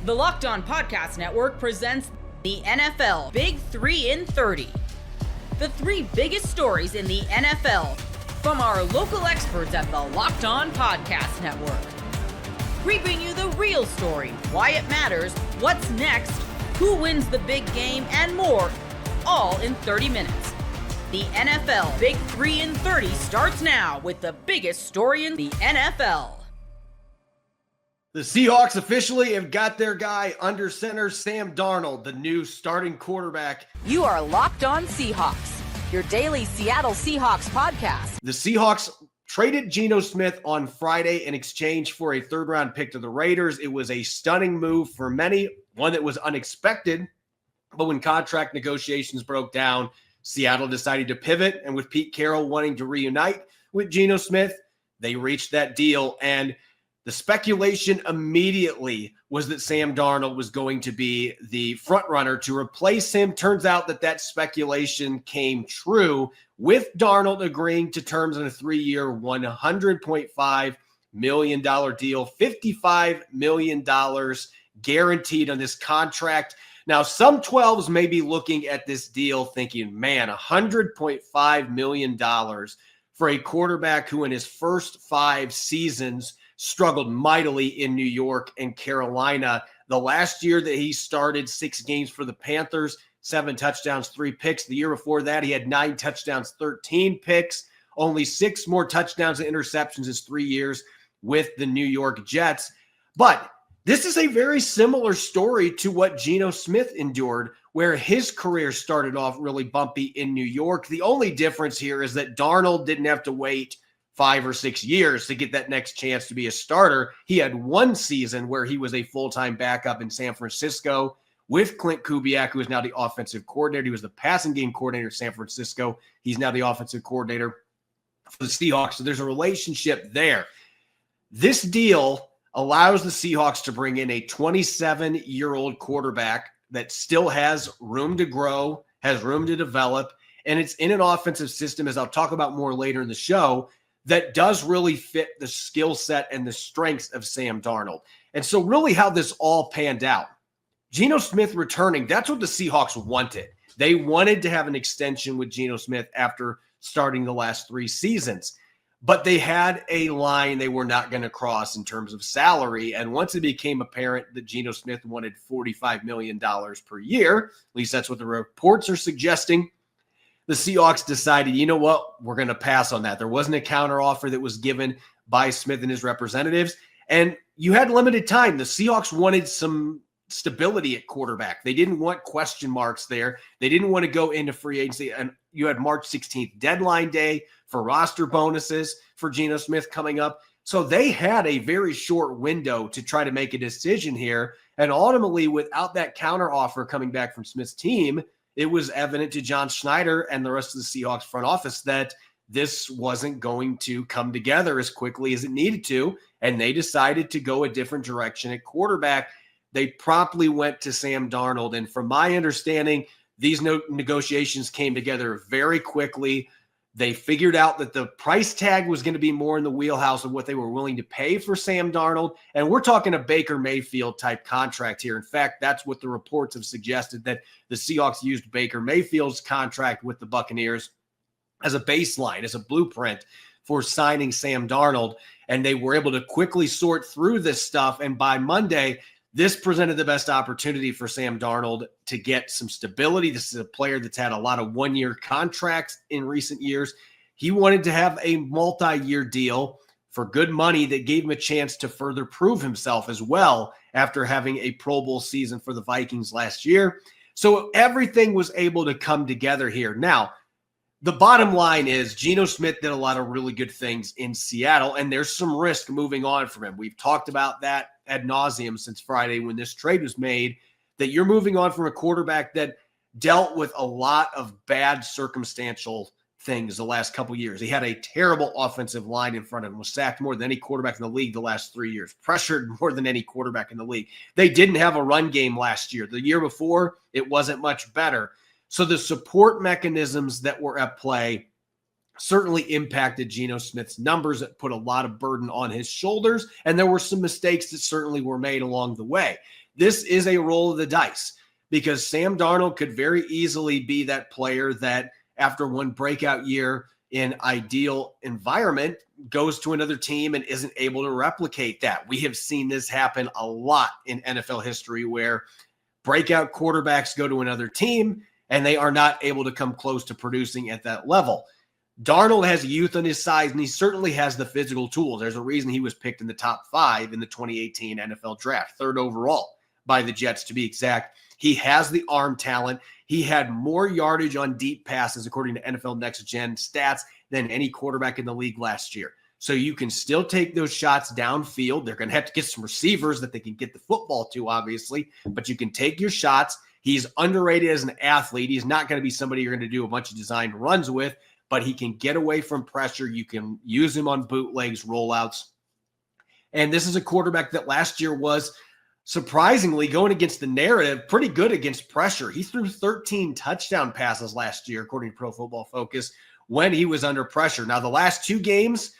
The Locked On Podcast Network presents the NFL Big 3 in 30. The three biggest stories in the NFL from our local experts at the Locked On Podcast Network. We bring you the real story, why it matters, what's next, who wins the big game, and more, all in 30 minutes. The NFL Big 3 in 30 starts now with the biggest story in the NFL. The Seahawks officially have got their guy under center, Sam Darnold, the new starting quarterback. You are Locked On Seahawks, your daily Seattle Seahawks podcast. The Seahawks traded Geno Smith on Friday in exchange for a third-round pick to the Raiders. It was a stunning move for many, one that was unexpected. But when contract negotiations broke down, Seattle decided to pivot, and with Pete Carroll wanting to reunite with Geno Smith, they reached that deal. And the speculation immediately was that Sam Darnold was going to be the front runner to replace him. Turns out that speculation came true, with Darnold agreeing to terms on a 3-year, $100.5 million deal, $55 million guaranteed on this contract. Now, some 12s may be looking at this deal thinking, man, $100.5 million for a quarterback who in his first 5 seasons struggled mightily in New York and Carolina. The last year that he started 6 games for the Panthers, 7 touchdowns, 3 picks. The year before that, he had 9 touchdowns, 13 picks. Only 6 more touchdowns and interceptions his 3 years with the New York Jets. But this is a very similar story to what Geno Smith endured, where his career started off really bumpy in New York. The only difference here is that Darnold didn't have to wait 5 or 6 years to get that next chance to be a starter. He had 1 season where he was a full-time backup in San Francisco with Clint Kubiak, who is now the offensive coordinator. He was the passing game coordinator in San Francisco. He's now the offensive coordinator for the Seahawks. So there's a relationship there. This deal allows the Seahawks to bring in a 27-year-old quarterback that still has room to grow, has room to develop, and it's in an offensive system, as I'll talk about more later in the show, that does really fit the skill set and the strengths of Sam Darnold. And so really how this all panned out, Geno Smith returning, that's what the Seahawks wanted. They wanted to have an extension with Geno Smith after starting the last 3 seasons. But they had a line they were not going to cross in terms of salary. And once it became apparent that Geno Smith wanted $45 million per year, at least that's what the reports are suggesting, the Seahawks decided, you know what, we're going to pass on that. There wasn't a counteroffer that was given by Smith and his representatives. And you had limited time. The Seahawks wanted some stability at quarterback. They didn't want question marks there. They didn't want to go into free agency. And you had March 16th deadline day for roster bonuses for Geno Smith coming up. So they had a very short window to try to make a decision here. And ultimately, without that counteroffer coming back from Smith's team, it was evident to John Schneider and the rest of the Seahawks front office that this wasn't going to come together as quickly as it needed to, and they decided to go a different direction at quarterback. They promptly went to Sam Darnold, and from my understanding, these negotiations came together very quickly. They figured out that the price tag was going to be more in the wheelhouse of what they were willing to pay for Sam Darnold. And we're talking a Baker Mayfield type contract here. In fact, that's what the reports have suggested, that the Seahawks used Baker Mayfield's contract with the Buccaneers as a baseline, as a blueprint for signing Sam Darnold. And they were able to quickly sort through this stuff. And by Monday, this presented the best opportunity for Sam Darnold to get some stability. This is a player that's had a lot of 1-year contracts in recent years. He wanted to have a multi-year deal for good money that gave him a chance to further prove himself as well after having a Pro Bowl season for the Vikings last year. So everything was able to come together here. Now, the bottom line is Geno Smith did a lot of really good things in Seattle, and there's some risk moving on from him. We've talked about that ad nauseum since Friday when this trade was made, that you're moving on from a quarterback that dealt with a lot of bad circumstantial things the last couple years. He had a terrible offensive line in front of him, was sacked more than any quarterback in the league the last 3 years, pressured more than any quarterback in the league. They didn't have a run game last year. The year before, it wasn't much better. So the support mechanisms that were at play certainly impacted Geno Smith's numbers. It put a lot of burden on his shoulders, and there were some mistakes that certainly were made along the way. This is a roll of the dice because Sam Darnold could very easily be that player that after one breakout year in ideal environment goes to another team and isn't able to replicate that. We have seen this happen a lot in NFL history where breakout quarterbacks go to another team and they are not able to come close to producing at that level. Darnold has youth on his side, and he certainly has the physical tools. There's a reason he was picked in the top 5 in the 2018 NFL draft, 3rd overall by the Jets to be exact. He has the arm talent. He had more yardage on deep passes, according to NFL Next Gen stats, than any quarterback in the league last year. So you can still take those shots downfield. They're going to have to get some receivers that they can get the football to, obviously, but you can take your shots. He's underrated as an athlete. He's not going to be somebody you're going to do a bunch of designed runs with, but he can get away from pressure. You can use him on bootlegs, rollouts. And this is a quarterback that last year was surprisingly going against the narrative, pretty good against pressure. He threw 13 touchdown passes last year, according to Pro Football Focus, when he was under pressure. Now, the last 2 games,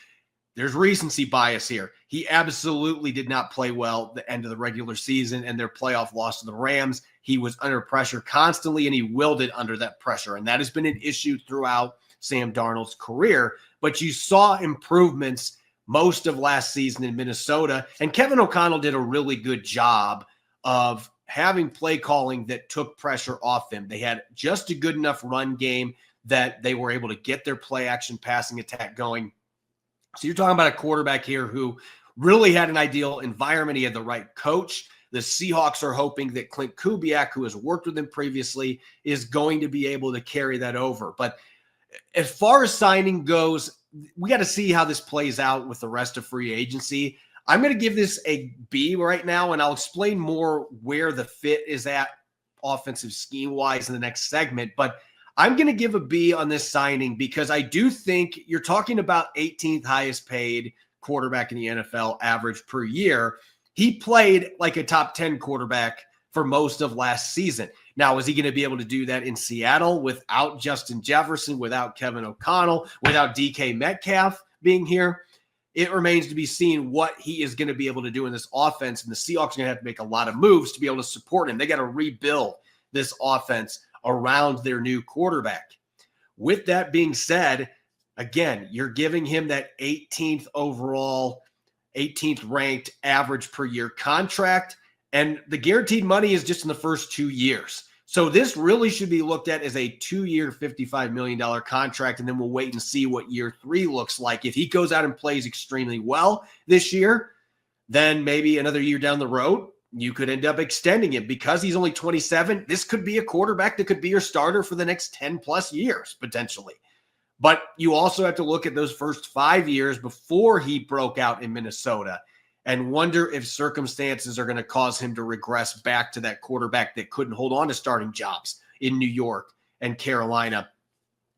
there's recency bias here. He absolutely did not play well at the end of the regular season and their playoff loss to the Rams. He was under pressure constantly, and he willed it under that pressure. And that has been an issue throughout Sam Darnold's career. But you saw improvements most of last season in Minnesota, and Kevin O'Connell did a really good job of having play calling that took pressure off them. They had just a good enough run game that they were able to get their play action passing attack going. So you're talking about a quarterback here who really had an ideal environment. He had the right coach. The Seahawks are hoping that Clint Kubiak, who has worked with him previously, is going to be able to carry that over. But as far as signing goes, we got to see how this plays out with the rest of free agency. I'm going to give this a B right now, and I'll explain more where the fit is at offensive scheme-wise in the next segment. But I'm going to give a B on this signing because I do think you're talking about 18th highest paid quarterback in the NFL average per year. He played like a top 10 quarterback for most of last season. Now, is he going to be able to do that in Seattle without Justin Jefferson, without Kevin O'Connell, without DK Metcalf being here? It remains to be seen what he is going to be able to do in this offense. And the Seahawks are going to have to make a lot of moves to be able to support him. They got to rebuild this offense around their new quarterback. With that being said, again, you're giving him that 18th overall, 18th ranked average per year contract. And the guaranteed money is just in the first 2 years. So this really should be looked at as a 2-year, $55 million contract, and then we'll wait and see what year 3 looks like. If he goes out and plays extremely well this year, then maybe another year down the road, you could end up extending it. Because he's only 27, this could be a quarterback that could be your starter for the next 10-plus years, potentially. But you also have to look at those first 5 years before he broke out in Minnesota and wonder if circumstances are going to cause him to regress back to that quarterback that couldn't hold on to starting jobs in New York and Carolina.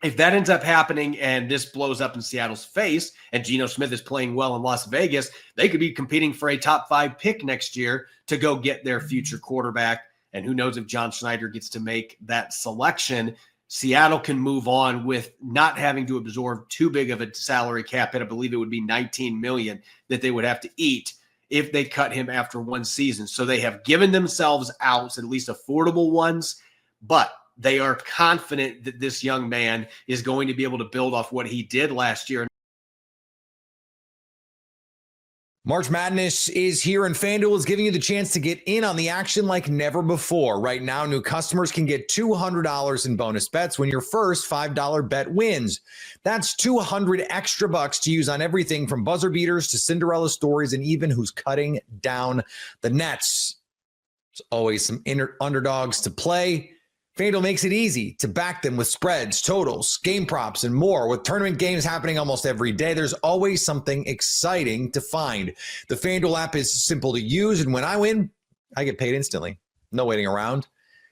If that ends up happening and this blows up in Seattle's face and Geno Smith is playing well in Las Vegas, they could be competing for a top 5 pick next year to go get their future quarterback. And who knows if John Schneider gets to make that selection. Seattle can move on with not having to absorb too big of a salary cap hit. I believe it would be $19 million that they would have to eat if they cut him after 1 season. So they have given themselves outs, at least affordable ones, but they are confident that this young man is going to be able to build off what he did last year. March Madness is here, and FanDuel is giving you the chance to get in on the action like never before. Right now, new customers can get $200 in bonus bets when your first $5 bet wins. That's $200 extra bucks to use on everything from buzzer beaters to Cinderella stories and even who's cutting down the nets. There's always some underdogs to play. FanDuel makes it easy to back them with spreads, totals, game props, and more. With tournament games happening almost every day, there's always something exciting to find. The FanDuel app is simple to use, and when I win, I get paid instantly. No waiting around.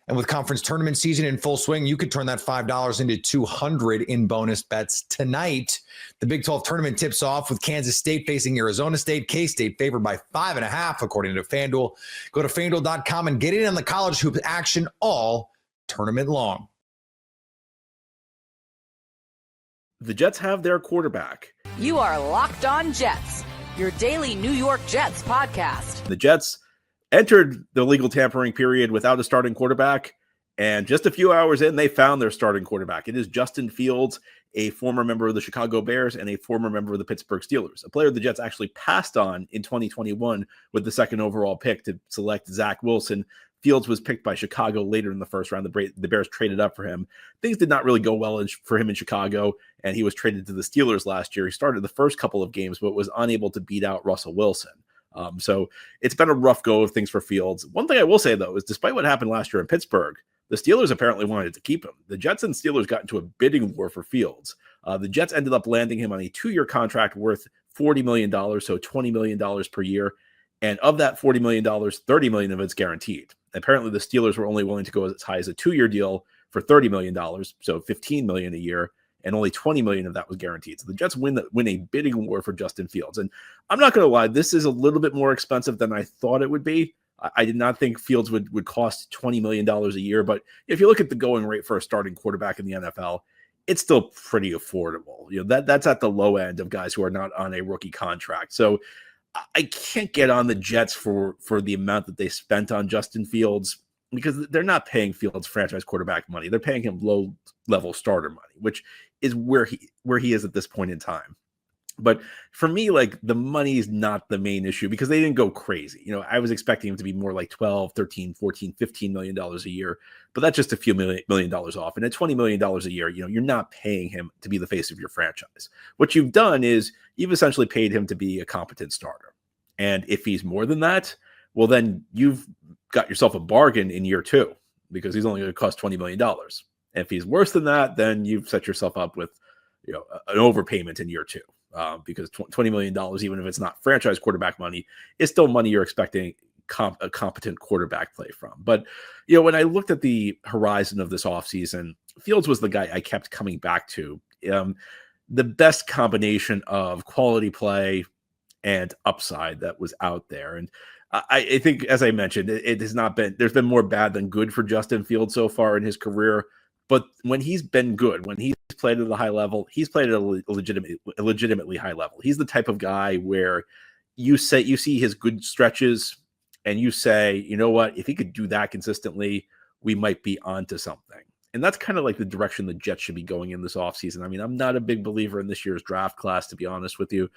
And with conference tournament season in full swing, you could turn that $5 into $200 in bonus bets tonight. The Big 12 tournament tips off with Kansas State facing Arizona State. K-State favored by 5.5, according to FanDuel. Go to FanDuel.com and get in on the college hoop action all tournament long. The Jets have their quarterback. You are Locked On Jets, your daily New York Jets podcast. The Jets entered the legal tampering period without a starting quarterback, and just a few hours in, they found their starting quarterback. It is Justin Fields, a former member of the Chicago Bears and a former member of the Pittsburgh Steelers, a player the Jets actually passed on in 2021 with the second overall pick to select Zach Wilson. Fields was picked by Chicago later in the first round. The Bears traded up for him. Things did not really go well for him in Chicago, and he was traded to the Steelers last year. He started the first couple of games, but was unable to beat out Russell Wilson. So it's been a rough go of things for Fields. One thing I will say, though, is despite what happened last year in Pittsburgh, the Steelers apparently wanted to keep him. The Jets and Steelers got into a bidding war for Fields. The Jets ended up landing him on a 2-year contract worth $40 million, so $20 million per year. And of that $40 million, $30 million of it's guaranteed. Apparently, the Steelers were only willing to go as high as a 2-year deal for $30 million, so $15 million a year, and only $20 million of that was guaranteed. So the Jets win a bidding war for Justin Fields. And I'm not going to lie, this is a little bit more expensive than I thought it would be. I did not think Fields would cost $20 million a year, but if you look at the going rate for a starting quarterback in the NFL, it's still pretty affordable. That's at the low end of guys who are not on a rookie contract. So I can't get on the Jets for the amount that they spent on Justin Fields, because they're not paying Fields franchise quarterback money. They're paying him low-level starter money, which is where he is at this point in time. But for me, like, the money is not the main issue, because they didn't go crazy. I was expecting him to be more like 12, 13, 14, $15 million a year, but that's just a few million dollars off. And at $20 million a year, you're not paying him to be the face of your franchise. What you've done is you've essentially paid him to be a competent starter. And if he's more than that, well, then you've got yourself a bargain in year 2, because he's only going to cost $20 million. And if he's worse than that, then you've set yourself up with an overpayment in year 2. Because $20 million, even if it's not franchise quarterback money, is still money you're expecting a competent quarterback play from. But, when I looked at the horizon of this offseason, Fields was the guy I kept coming back to. The best combination of quality play and upside that was out there. And I think, as I mentioned, it has not been, there's been more bad than good for Justin Fields so far in his career. But when he's been good, when he's played at a high level, he's played at a legitimately high level. He's the type of guy where you see his good stretches and you say, you know what, if he could do that consistently, we might be onto something. And that's kind of like the direction the Jets should be going in this offseason. I mean, I'm not a big believer in this year's draft class, to be honest with you.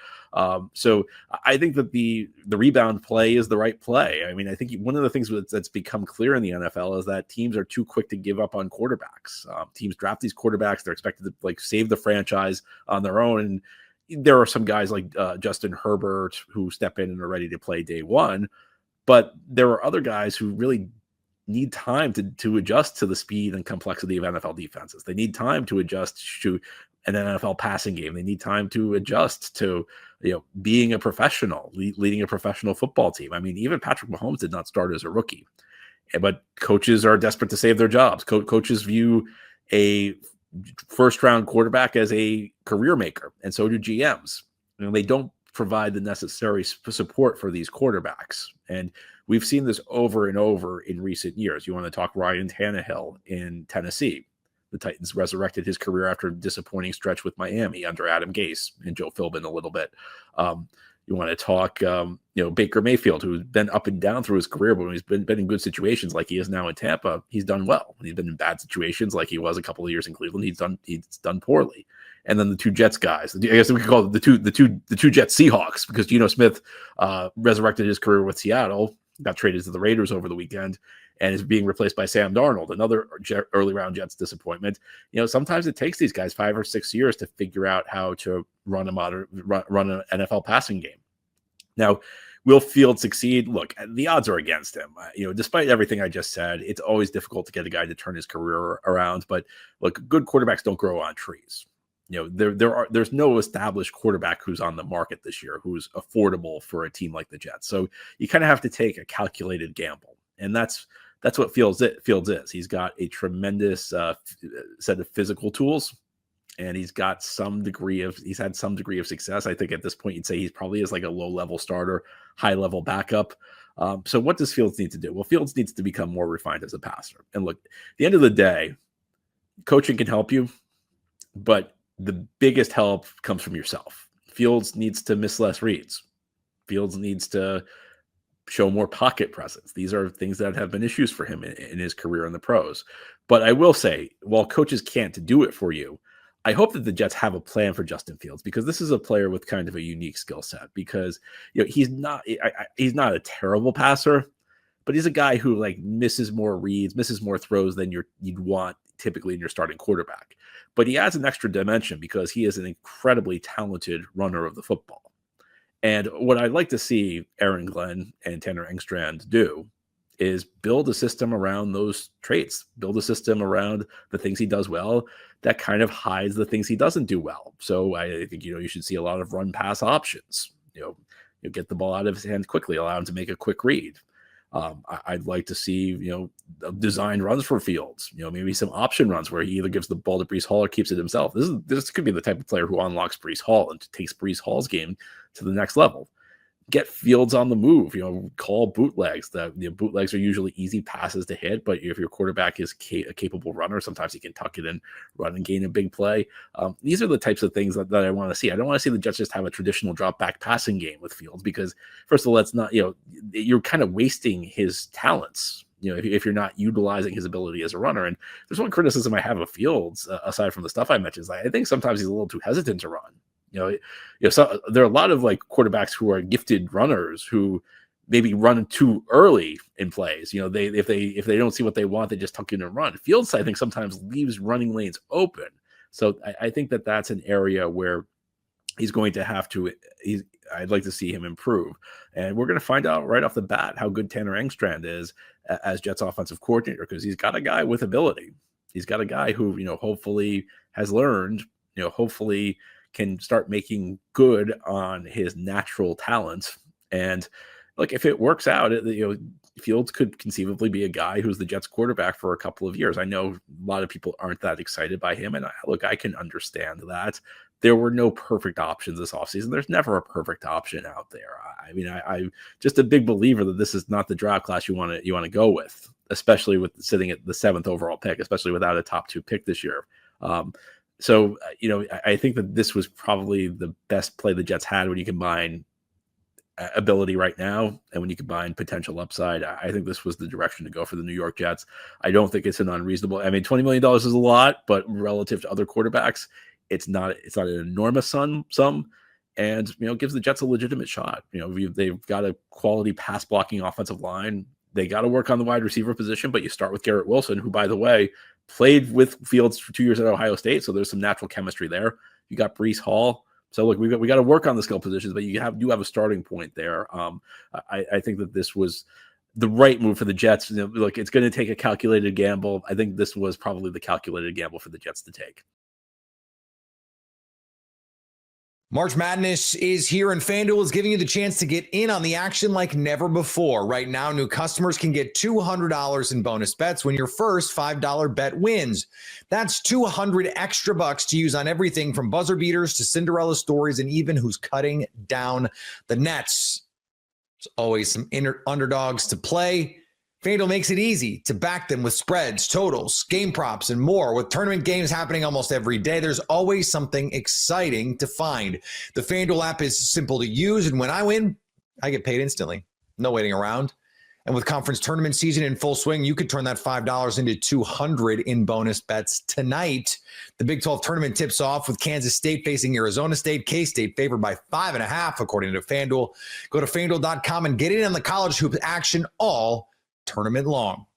So I think that the rebound play is the right play. I mean, I think one of the things that's become clear in the NFL is that teams are too quick to give up on quarterbacks. Teams draft these quarterbacks. They're expected to save the franchise on their own. And there are some guys like Justin Herbert who step in and are ready to play day one. But there are other guys who really need time to adjust to the speed and complexity of NFL defenses. They need time to adjust to an NFL passing game. They need time to adjust to being a professional, leading a professional football team. I mean, even Patrick Mahomes did not start as a rookie, but coaches are desperate to save their jobs. Coaches view a first-round quarterback as a career maker, and so do GMs. They don't provide the necessary support for these quarterbacks. And we've seen this over and over in recent years. You want to talk Ryan Tannehill in Tennessee. The Titans resurrected his career after a disappointing stretch with Miami under Adam Gase and Joe Philbin a little bit. You want to talk, Baker Mayfield, who's been up and down through his career, but when he's been in good situations like he is now in Tampa, he's done well. When he's been in bad situations like he was a couple of years in Cleveland, he's done poorly. And then the two Jets guys, I guess we could call it the two Jets Seahawks, because Geno Smith resurrected his career with Seattle, got traded to the Raiders over the weekend, and is being replaced by Sam Darnold, another early round Jets disappointment. Sometimes it takes these guys 5 or 6 years to figure out how to run an NFL passing game. Now, will Fields succeed? Look, the odds are against him. Despite everything I just said, it's always difficult to get a guy to turn his career around. But look, good quarterbacks don't grow on trees. There's no established quarterback who's on the market this year who's affordable for a team like the Jets. So you kind of have to take a calculated gamble, and that's what Fields is. He's got a tremendous set of physical tools, and he's had some degree of success. I think at this point you'd say he's probably is like a low-level starter, high-level backup. So what does Fields need to do? Well, Fields needs to become more refined as a passer. And look, at the end of the day, coaching can help you, but the biggest help comes from yourself. Fields needs to miss less reads. Fields needs to show more pocket presence. These are things that have been issues for him in his career in the pros. But I will say, while coaches can't do it for you, I hope that the Jets have a plan for Justin Fields, because this is a player with kind of a unique skill set, because he's not a terrible passer, but he's a guy who like misses more reads, misses more throws than you'd want typically in your starting quarterback. But he adds an extra dimension because he is an incredibly talented runner of the football. And what I'd like to see Aaron Glenn and Tanner Engstrand do is build a system around those traits, build a system around the things he does well that kind of hides the things he doesn't do well. So I think, you should see a lot of run pass options, you get the ball out of his hand quickly, allow him to make a quick read. I'd like to see, designed runs for Fields, maybe some option runs where he either gives the ball to Breece Hall or keeps it himself. This could be the type of player who unlocks Breece Hall and takes Breece Hall's game to the next level. Get Fields on the move, call bootlegs. The bootlegs are usually easy passes to hit, but if your quarterback is a capable runner, sometimes he can tuck it in, run and gain a big play. These are the types of things that I want to see. I don't want to see the Jets just have a traditional drop back passing game with Fields, because first of all, that's not, you're kind of wasting his talents. If you're not utilizing his ability as a runner. And there's one criticism I have of Fields, aside from the stuff I mentioned, is I think sometimes he's a little too hesitant to run. So there are a lot of like quarterbacks who are gifted runners who maybe run too early in plays. If they don't see what they want, they just tuck in and run. Fields, I think, sometimes leaves running lanes open. So I think that that's an area where he's going to have to. I'd like to see him improve, and we're going to find out right off the bat how good Tanner Engstrand is as Jets offensive coordinator, because he's got a guy with ability. He's got a guy who hopefully has learned. Hopefully can start making good on his natural talents. And like, if it works out, Fields could conceivably be a guy who's the Jets quarterback for a couple of years. I know a lot of people aren't that excited by him. And I can understand that. There were no perfect options this offseason. There's never a perfect option out there. I'm just a big believer that this is not the draft class you want to go with, especially with sitting at the 7th overall pick, especially without a top 2 pick this year. So, I think that this was probably the best play the Jets had when you combine ability right now and when you combine potential upside. I think this was the direction to go for the New York Jets. I don't think it's an unreasonable. $20 million is a lot, but relative to other quarterbacks, it's not an enormous sum, and gives the Jets a legitimate shot. They've got a quality pass blocking offensive line. They got to work on the wide receiver position, but you start with Garrett Wilson, who, by the way, played with Fields for 2 years at Ohio State, so there's some natural chemistry there. You got Breece Hall. So look, we got to work on the skill positions, but you do have a starting point there. I think that this was the right move for the Jets. Look, it's going to take a calculated gamble. I think this was probably the calculated gamble for the Jets to take. March Madness is here, and FanDuel is giving you the chance to get in on the action like never before. Right now, new customers can get $200 in bonus bets when your first $5 bet wins. That's $200 extra bucks to use on everything from buzzer beaters to Cinderella stories and even who's cutting down the nets. There's always some underdogs to play. FanDuel makes it easy to back them with spreads, totals, game props, and more. With tournament games happening almost every day, there's always something exciting to find. The FanDuel app is simple to use, and when I win, I get paid instantly. No waiting around. And with conference tournament season in full swing, you could turn that $5 into $200 in bonus bets tonight. The Big 12 tournament tips off with Kansas State facing Arizona State. K-State favored by 5.5, according to FanDuel. Go to FanDuel.com and get in on the college hoop action all tournament long.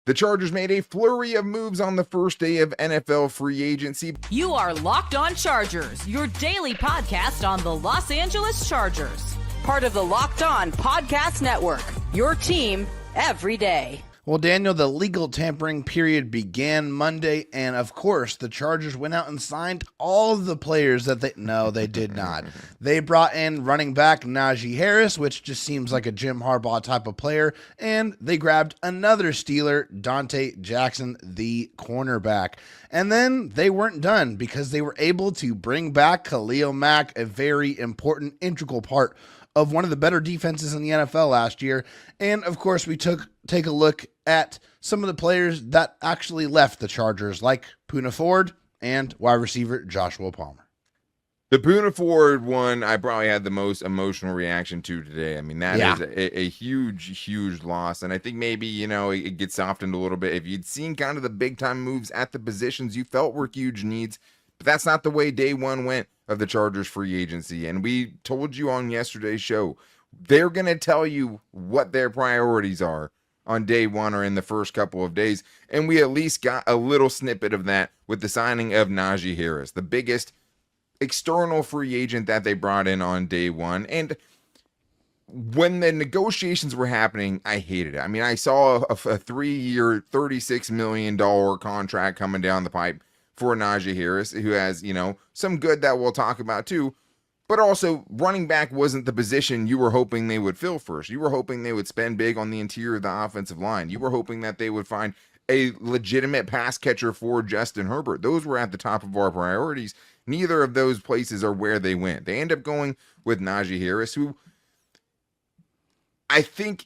The Chargers made a flurry of moves on the first day of NFL free agency. You are Locked On Chargers, your daily podcast on the Los Angeles Chargers. Part of the Locked On Podcast Network, your team every day. Well, Daniel, the legal tampering period began Monday, and of course, the Chargers went out and signed all the players that they did not. They brought in running back Najee Harris, which just seems like a Jim Harbaugh type of player, and they grabbed another Steeler, Dante Jackson, the cornerback. And then they weren't done because they were able to bring back Khalil Mack, a very important, integral part of one of the better defenses in the NFL last year. And of course, we take a look at some of the players that actually left the Chargers, like Poona Ford and wide receiver Joshua Palmer. The Poona Ford one, I probably had the most emotional reaction to today. I mean, that is a huge, huge loss. And I think maybe, it gets softened a little bit. If you'd seen kind of the big time moves at the positions you felt were huge needs, but that's not the way day one went of the Chargers free agency. And we told you on yesterday's show, they're going to tell you what their priorities are on day one or in the first couple of days. And we at least got a little snippet of that with the signing of Najee Harris, the biggest external free agent that they brought in on day one. And when the negotiations were happening, I hated it. I mean, I saw a 3-year, $36 million contract coming down the pipe for Najee Harris, who has, some good that we'll talk about too. But also, running back wasn't the position you were hoping they would fill first. You were hoping they would spend big on the interior of the offensive line. You were hoping that they would find a legitimate pass catcher for Justin Herbert. Those were at the top of our priorities. Neither of those places are where they went. They end up going with Najee Harris, who I think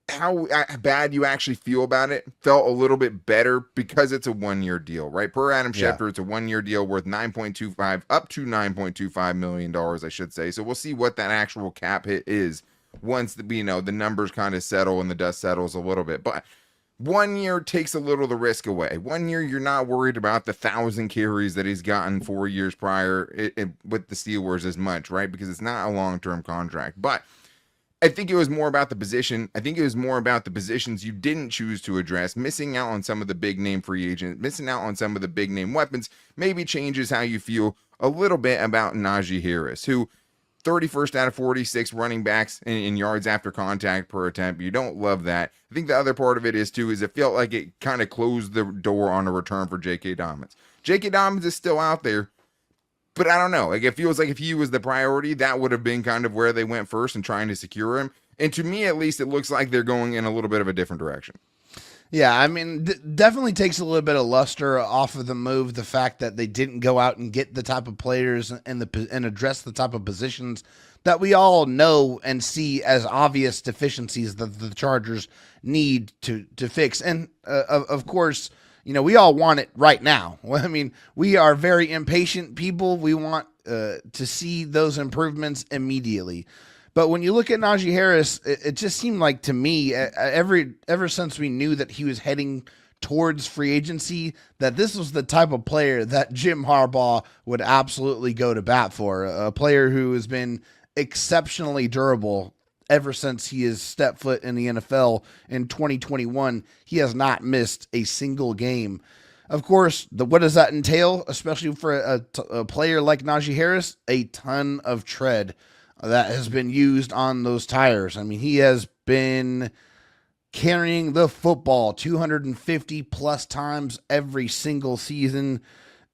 how bad you actually feel about it felt a little bit better because it's a 1-year deal, right? Per Adam Schefter, it's a 1-year deal worth up to $9.25 million, I should say. So we'll see what that actual cap hit is once the numbers kind of settle and the dust settles a little bit. But 1 year takes a little of the risk away. 1 year, you're not worried about the 1,000 carries that he's gotten 4 years prior with the Steelers as much, right? Because it's not a long-term contract. But I think it was more about the position. I think it was more about the positions you didn't choose to address, missing out on some of the big-name free agents, missing out on some of the big-name weapons, maybe changes how you feel a little bit about Najee Harris, who 31st out of 46 running backs in yards after contact per attempt. You don't love that. I think the other part of it is it felt like it kind of closed the door on a return for J.K. Dobbins. J.K. Dobbins is still out there, but I don't know. Like, it feels like if he was the priority, that would have been kind of where they went first and trying to secure him. And to me, at least, it looks like they're going in a little bit of a different direction. Yeah, I mean, definitely takes a little bit of luster off of the move. The fact that they didn't go out and get the type of players and address the type of positions that we all know and see as obvious deficiencies that the Chargers need to fix. And of course, we all want it right now. I mean, we are very impatient people. We want to see those improvements immediately. But when you look at Najee Harris, it just seemed like to me, ever since we knew that he was heading towards free agency, that this was the type of player that Jim Harbaugh would absolutely go to bat for. A player who has been exceptionally durable ever since he has stepped foot in the NFL in 2021. He has not missed a single game. Of course, what does that entail, especially for a player like Najee Harris? A ton of tread that has been used on those tires. I mean, he has been carrying the football 250 plus times every single season,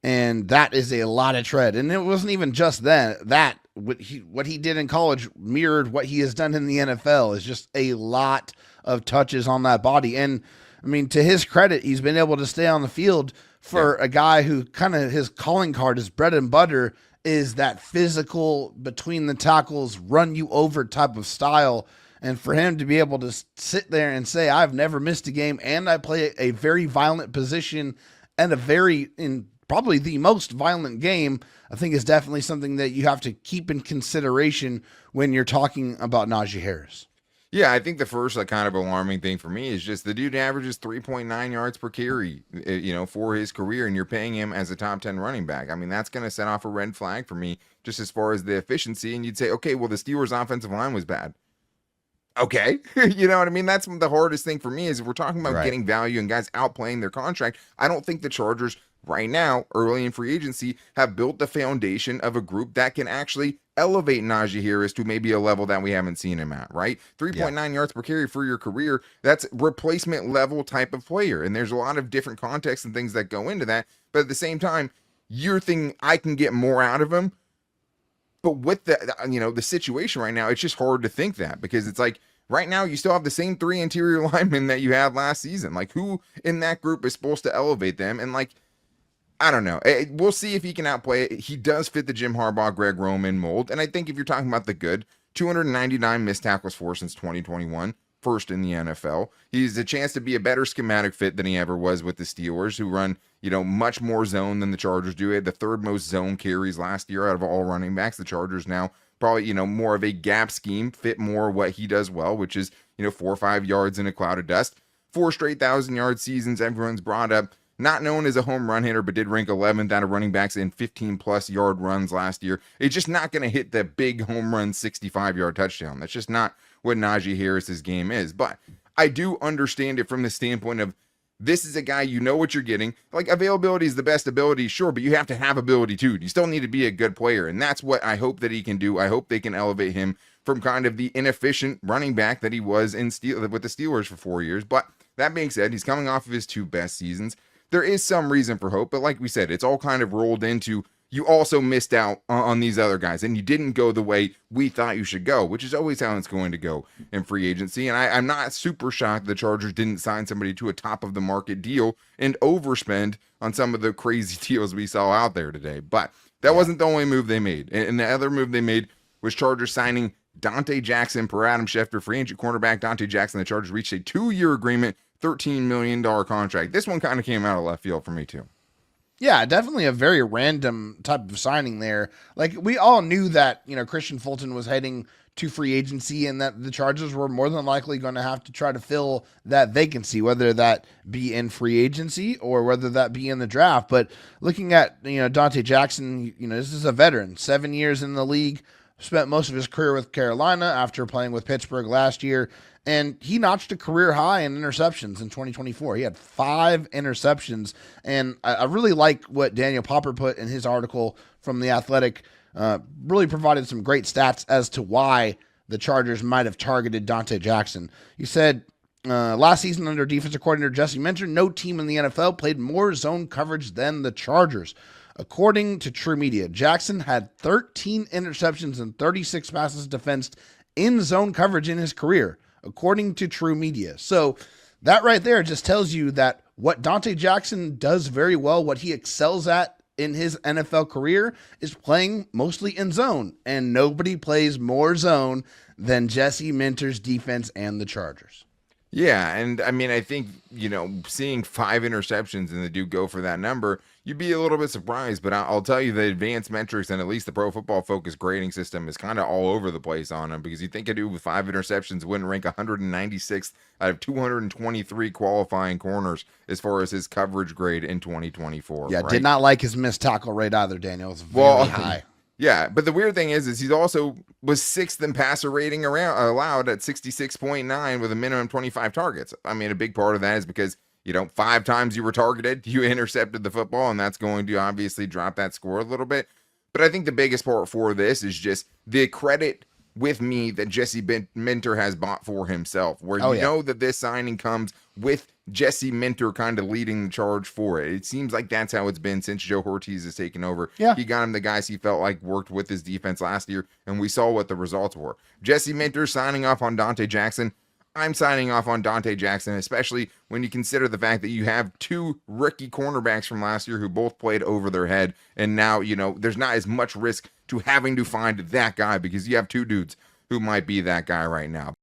and that is a lot of tread. And it wasn't even just that what he did in college mirrored what he has done in the NFL. Is just a lot of touches on that body. And I mean, to his credit, he's been able to stay on the field for a guy who kind of his calling card, his bread and butter, is that physical, between the tackles, run you over type of style. And for him to be able to sit there and say, I've never missed a game, and I play a very violent position and in probably the most violent game, I think is definitely something that you have to keep in consideration when you're talking about Najee Harris. Yeah, I think the first kind of alarming thing for me is just the dude averages 3.9 yards per carry, for his career, and you're paying him as a top 10 running back. I mean, that's going to set off a red flag for me just as far as the efficiency. And you'd say, okay, well, the Steelers' offensive line was bad. Okay. You know what I mean? That's the hardest thing for me is if we're talking about getting value and guys outplaying their contract. I don't think the Chargers right now, early in free agency, have built the foundation of a group that can actually elevate Najee Harris to maybe a level that we haven't seen him at, right? 3.9 yards per carry for your career, that's replacement level type of player. And there's a lot of different contexts and things that go into that. But at the same time, you're thinking I can get more out of him. But with the situation right now, it's just hard to think that, because it's like right now you still have the same 3 interior linemen that you had last season. Like, who in that group is supposed to elevate them? And I don't know. We'll see if he can outplay it. He does fit the Jim Harbaugh, Greg Roman mold. And I think if you're talking about the good, 299 missed tackles for since 2021, first in the NFL. He's a chance to be a better schematic fit than he ever was with the Steelers, who run, much more zone than the Chargers do. They had the third most zone carries last year out of all running backs. The Chargers now probably, more of a gap scheme, fit more what he does well, which is, 4 or 5 yards in a cloud of dust. 4 straight 1,000-yard seasons, everyone's brought up. Not known as a home run hitter, but did rank 11th out of running backs in 15-plus yard runs last year. It's just not going to hit the big home run 65-yard touchdown. That's just not what Najee Harris's game is. But I do understand it from the standpoint of this is a guy, you know what you're getting. Like, availability is the best ability, sure, but you have to have ability too. You still need to be a good player, and that's what I hope that he can do. I hope they can elevate him from kind of the inefficient running back that he was with the Steelers for 4 years. But that being said, he's coming off of his 2 best seasons. There is some reason for hope, but like we said, it's all kind of rolled into you also missed out on these other guys, and you didn't go the way we thought you should go, which is always how it's going to go in free agency. And I'm not super shocked the Chargers didn't sign somebody to a top-of-the-market deal and overspend on some of the crazy deals we saw out there today. But that wasn't the only move they made. And the other move they made was Chargers signing Dante Jackson per Adam Schefter, free agent cornerback Dante Jackson. The Chargers reached a 2-year agreement, $13 million contract. This one kind of came out of left field for me too. Yeah, definitely a very random type of signing there. Like, we all knew that, Christian Fulton was heading to free agency and that the Chargers were more than likely going to have to try to fill that vacancy, whether that be in free agency or whether that be in the draft. But looking at, Dante Jackson, this is a veteran, 7 years in the league, spent most of his career with Carolina after playing with Pittsburgh last year. And he notched a career high in interceptions in 2024. He had 5 interceptions. And I really like what Daniel Popper put in his article from The Athletic. Really provided some great stats as to why the Chargers might have targeted Dante Jackson. He said, last season under defensive coordinator Jesse Minter, no team in the NFL played more zone coverage than the Chargers. According to True Media, Jackson had 13 interceptions and 36 passes defensed in zone coverage in his career, according to True Media. So that right there just tells you that what Dante Jackson does very well, what he excels at in his NFL career, is playing mostly in zone. And nobody plays more zone than Jesse Minter's defense and the Chargers. Yeah, and I mean, I think, seeing 5 interceptions and the dude go for that number, you'd be a little bit surprised, but I'll tell you the advanced metrics and at least the Pro Football Focus grading system is kind of all over the place on him, because you think a dude with 5 interceptions wouldn't rank 196th out of 223 qualifying corners as far as his coverage grade in 2024. Yeah, right? Did not like his missed tackle rate either, Daniel. It was very high. Yeah, but the weird thing is he's also was 6th in passer rating allowed at 66.9 with a minimum 25 targets. I mean, a big part of that is because 5 times you were targeted, you intercepted the football, and that's going to obviously drop that score a little bit. But I think the biggest part for this is just the credit with me that Jesse Minter has bought for himself, where know that this signing comes with Jesse Minter kind of leading the charge for it. It seems like that's how it's been since Joe Ortiz has taken over. Yeah. He got him the guys he felt like worked with his defense last year, and we saw what the results were. Jesse Minter signing off on Dante Jackson. I'm signing off on Dante Jackson, especially when you consider the fact that you have 2 rookie cornerbacks from last year who both played over their head. And now, there's not as much risk to having to find that guy because you have 2 dudes who might be that guy right now.